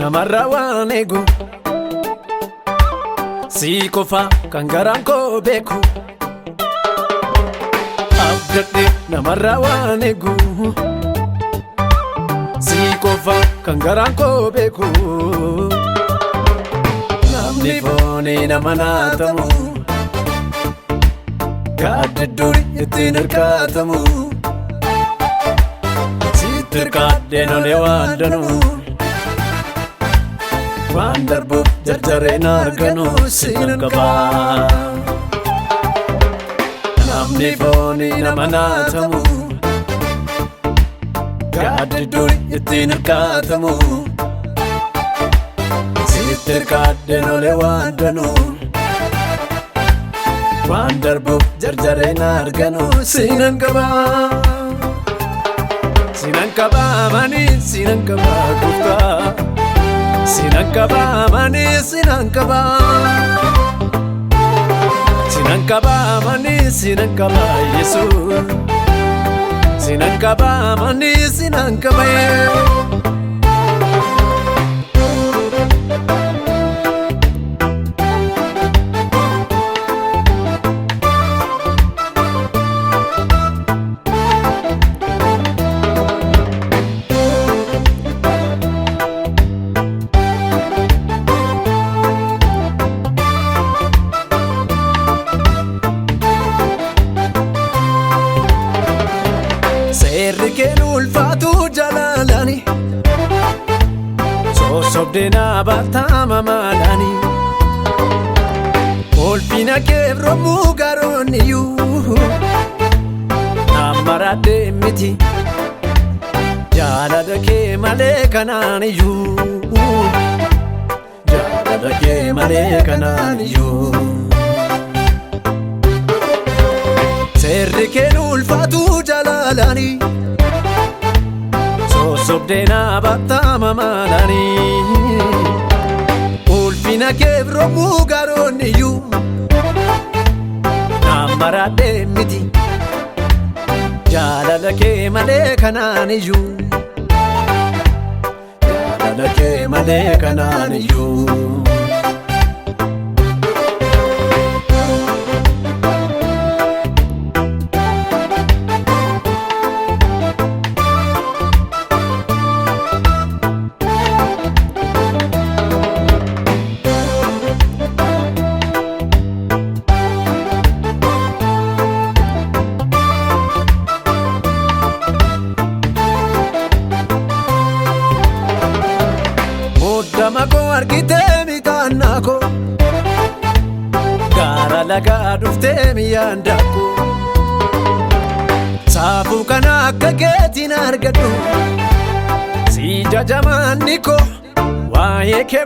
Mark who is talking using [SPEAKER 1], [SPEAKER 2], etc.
[SPEAKER 1] namarra waan eegu sii qofa kan garaan koo beeku abdadhe namarra waan eegu sii qofa kan garaan koo beeku namni foonii nama naatamu gaaddi duri ittiin hirkaatamu sitti hirkaadheen olee waan danuu waan darbuuf jarjareen arganu siinan qabaa namni foonii nama naatamu gaaddi duri ittiin hirkaatamu sitti hirkaadheen olee waan danuu waan darbuuf jarjareen arganu siinan qabaa siinan qabaa manii siinan qabaa guftaa siinan qabaa manii siinan qabaa siinan qabaa manii siinan qabaa Yesuus siinan qabaa manii siinan qabaa Erkeen ulfaatu jaalalaani sosobdeena baatama maalaani olfina keebroomuu garooniyyuu nammaradde miti jaalala kee malee kanaaniyyuu jaalala kee malee kanaaniyyuu Erkeen ulfaatu jaalalaani sosobdeena baatama maalaani olfina keebroomuu garooniyyuu nammaradde miti jaalala kee malee kanaaniyyuu jaalala kee malee kanaaniyyuu Damako argitee mitaannako gaara lagaa dhuftee miyaandako saafuu kana akka keetiin argadhu si jajamanni ko waa'ee kee